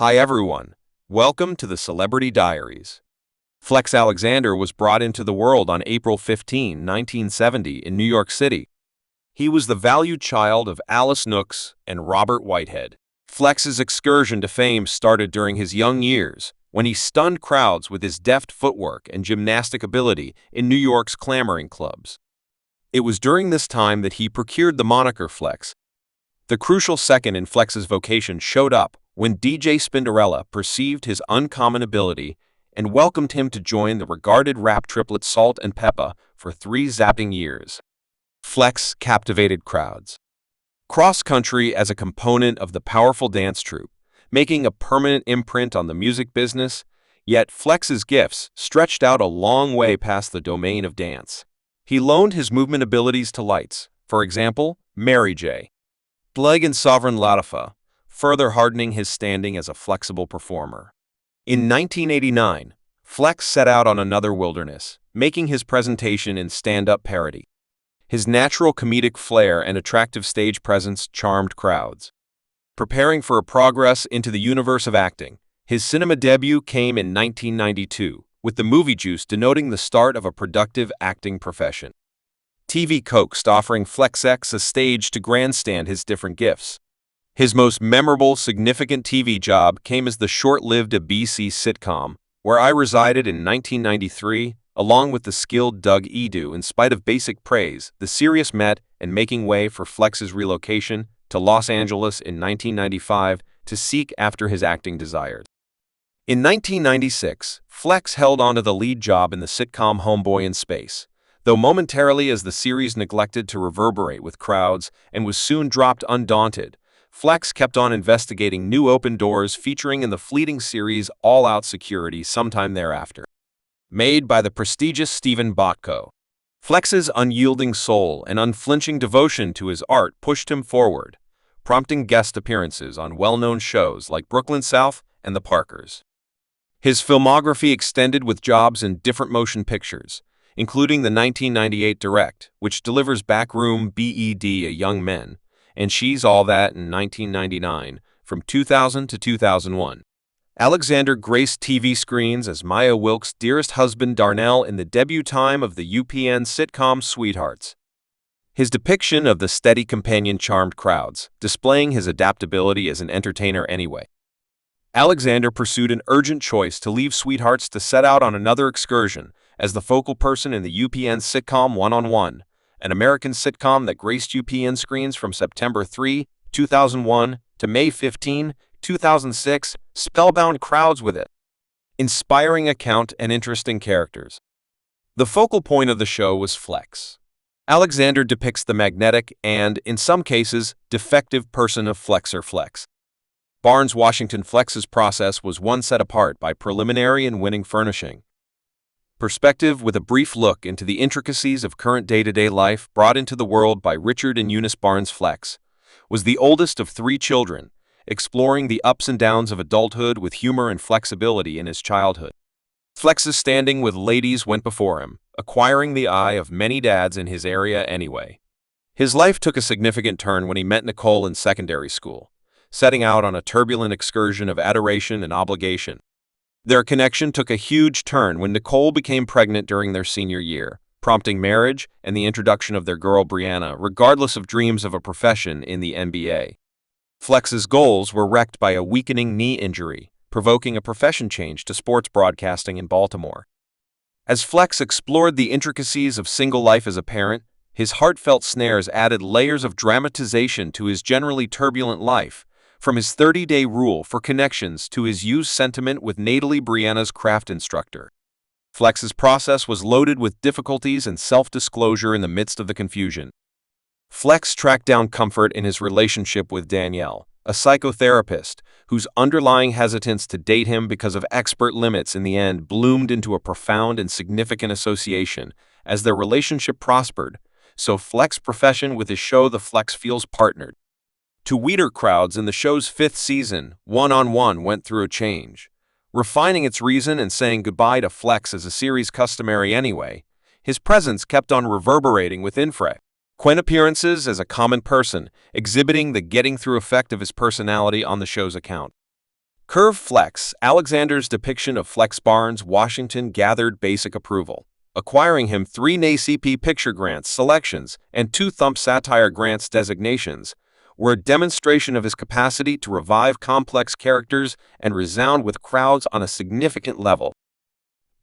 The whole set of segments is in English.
Hi everyone, welcome to the Celebrity Diaries. Flex Alexander was brought into the world on April 15, 1970 in New York City. He was the valued child of Alice Nooks and Robert Whitehead. Flex's excursion to fame started during his young years, when he stunned crowds with his deft footwork and gymnastic ability in New York's clamoring clubs. It was during this time that he procured the moniker Flex. The crucial second in Flex's vocation showed up when DJ Spinderella perceived his uncommon ability and welcomed him to join the regarded rap triplet Salt and Peppa for 3 zapping years. Flex captivated crowds. Cross-country as a component of the powerful dance troupe, making a permanent imprint on the music business, yet Flex's gifts stretched out a long way past the domain of dance. He loaned his movement abilities to lights, for example, Mary J. Blige and Sovereign Latifa, further hardening his standing as a flexible performer. In 1989, Flex set out on another wilderness, making his presentation in stand-up parody. His natural comedic flair and attractive stage presence charmed crowds. Preparing for a progress into the universe of acting, his cinema debut came in 1992, with the movie Juice denoting the start of a productive acting profession. TV coaxed, offering Flex X a stage to grandstand his different gifts. His most memorable, significant TV job came as the short-lived ABC sitcom, Where I Resided in 1993, along with the skilled Doug Edu. In spite of basic praise, the series met and making way for Flex's relocation to Los Angeles in 1995 to seek after his acting desires. In 1996, Flex held onto the lead job in the sitcom Homeboy in Space, though momentarily as the series neglected to reverberate with crowds and was soon dropped undaunted. Flex kept on investigating new open doors, featuring in the fleeting series All Out Security sometime thereafter. Made by the prestigious Steven Botko, Flex's unyielding soul and unflinching devotion to his art pushed him forward, prompting guest appearances on well-known shows like Brooklyn South and The Parkers. His filmography extended with jobs in different motion pictures, including the 1998 Direct, which delivers Backroom BED A Young Men, and She's All That in 1999, from 2000 to 2001. Alexander graced TV screens as Maya Wilkes' dearest husband Darnell in the debut time of the UPN sitcom Sweethearts. His depiction of the steady companion charmed crowds, displaying his adaptability as an entertainer anyway. Alexander pursued an urgent choice to leave Sweethearts to set out on Another Excursion as the focal person in the UPN sitcom One-on-One, an American sitcom that graced UPN screens from September 3, 2001 to May 15, 2006, spellbound crowds with it. Inspiring account and interesting characters. The focal point of the show was Flex. Alexander depicts the magnetic and, in some cases, defective person of Flexer Flex. Barnes Washington Flex's process was one set apart by preliminary and winning furnishing. Perspective with a brief look into the intricacies of current day-to-day life brought into the world by Richard and Eunice Barnes. Flex was the oldest of 3 children, exploring the ups and downs of adulthood with humor and flexibility in his childhood. Flex's standing with ladies went before him, acquiring the eye of many dads in his area anyway. His life took a significant turn when he met Nicole in secondary school, setting out on a turbulent excursion of adoration and obligation. Their connection took a huge turn when Nicole became pregnant during their senior year, prompting marriage and the introduction of their girl Brianna, regardless of dreams of a profession in the NBA. Flex's goals were wrecked by a weakening knee injury, provoking a profession change to sports broadcasting in Baltimore. As Flex explored the intricacies of single life as a parent, his heartfelt snares added layers of dramatization to his generally turbulent life, from his 30-day rule for connections to his used sentiment with Natalie Brianna's craft instructor. Flex's process was loaded with difficulties and self-disclosure in the midst of the confusion. Flex tracked down comfort in his relationship with Danielle, a psychotherapist whose underlying hesitance to date him because of expert limits in the end bloomed into a profound and significant association. As their relationship prospered, so Flex's profession with his show The Flex Feels partnered. To weeder crowds in the show's 5th season, One-on-One went through a change. Refining its reason and saying goodbye to Flex as a series customary anyway, his presence kept on reverberating with infrequent appearances as a common person, exhibiting the getting-through effect of his personality on the show's account. Curve Flex, Alexander's depiction of Flex Barnes, Washington gathered basic approval, acquiring him 3 NACP Picture Grants selections and 2 Thump Satire Grants designations, were a demonstration of his capacity to revive complex characters and resound with crowds on a significant level.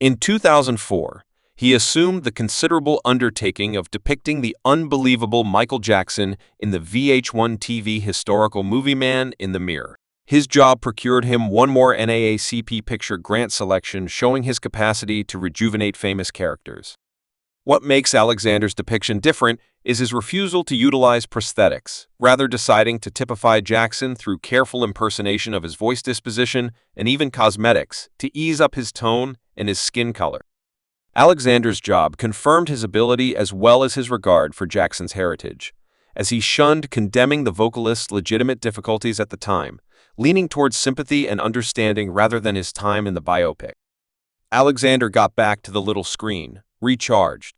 In 2004, he assumed the considerable undertaking of depicting the unbelievable Michael Jackson in the VH1 TV historical movie Man in the Mirror. His job procured him 1 more NAACP Picture Grant selection, showing his capacity to rejuvenate famous characters. What makes Alexander's depiction different is his refusal to utilize prosthetics, rather deciding to typify Jackson through careful impersonation of his voice disposition and even cosmetics to ease up his tone and his skin color. Alexander's job confirmed his ability as well as his regard for Jackson's heritage, as he shunned condemning the vocalist's legitimate difficulties at the time, leaning towards sympathy and understanding rather than his time in the biopic. Alexander got back to the little screen, recharged.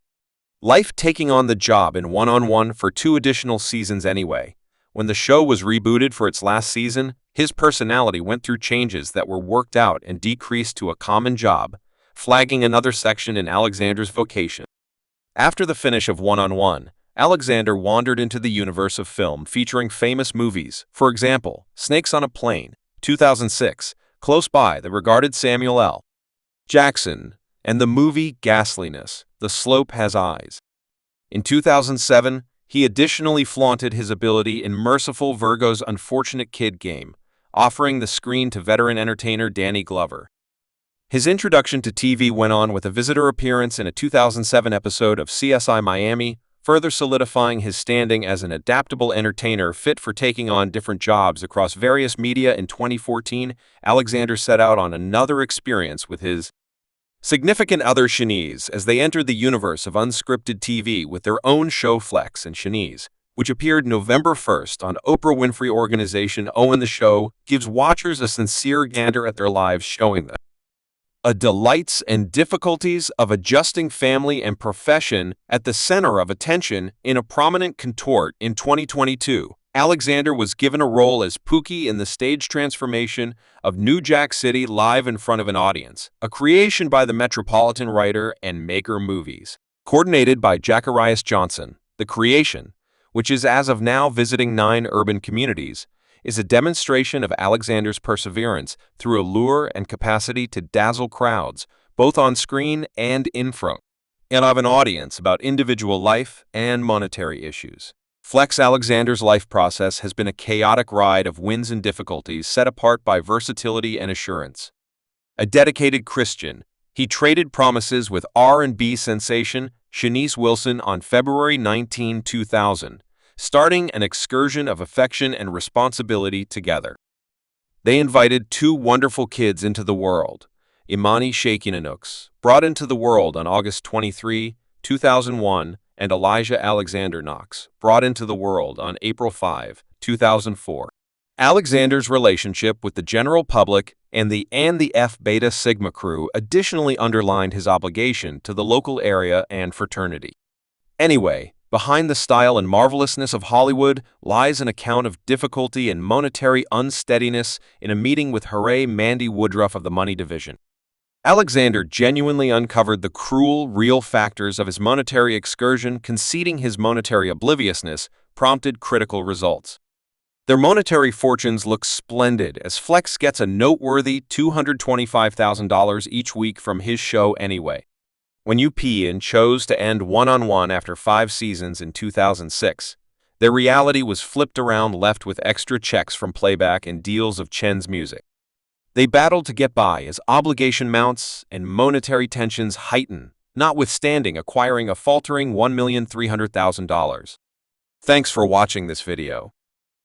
Life taking on the job in One-on-One for 2 additional seasons anyway. When the show was rebooted for its last season, his personality went through changes that were worked out and decreased to a common job, flagging another section in Alexander's vocation. After the finish of One-on-One, Alexander wandered into the universe of film featuring famous movies, for example, Snakes on a Plane, 2006, Close By, the regarded Samuel L. Jackson, and the movie Ghastliness, The Slope Has Eyes. In 2007, he additionally flaunted his ability in Merciful Virgo's Unfortunate Kid Game, offering the screen to veteran entertainer Danny Glover. His introduction to TV went on with a visitor appearance in a 2007 episode of CSI Miami, further solidifying his standing as an adaptable entertainer fit for taking on different jobs across various media. In 2014, Alexander set out on another experience with his significant other Shanice as they entered the universe of unscripted TV with their own show Flex and Shanice, which appeared November 1st on Oprah Winfrey organization O. The show gives watchers a sincere gander at their lives, showing them delights and difficulties of adjusting family and profession at the center of attention in a prominent contort. In 2022, Alexander was given a role as Pookie in the stage transformation of New Jack City live in front of an audience, a creation by the Metropolitan writer and maker movies. Coordinated by Jacharias Johnson, the creation, which is as of now visiting 9 urban communities, is a demonstration of Alexander's perseverance through allure and capacity to dazzle crowds, both on screen and in front, and of an audience about individual life and monetary issues. Flex Alexander's life process has been a chaotic ride of wins and difficulties set apart by versatility and assurance. A dedicated Christian, he traded promises with R&B sensation Shanice Wilson on February 19, 2000, starting an excursion of affection and responsibility together. They invited 2 wonderful kids into the world. Imani Shakinanooks, brought into the world on August 23, 2001, and Elijah Alexander Knox, brought into the world on April 5, 2004. Alexander's relationship with the general public and the F Beta Sigma crew additionally underlined his obligation to the local area and fraternity. Anyway, behind the style and marvelousness of Hollywood lies an account of difficulty and monetary unsteadiness in a meeting with Hooray Mandy Woodruff of the Money Division. Alexander genuinely uncovered the cruel, real factors of his monetary excursion. Conceding his monetary obliviousness prompted critical results. Their monetary fortunes look splendid as Flex gets a noteworthy $225,000 each week from his show anyway. When UPN chose to end One-on-One after 5 seasons in 2006, their reality was flipped around, left with extra checks from playback and deals of Chen's music. They battled to get by as obligation mounts and monetary tensions heighten, notwithstanding acquiring a faltering $1,300,000. Thanks for watching this video.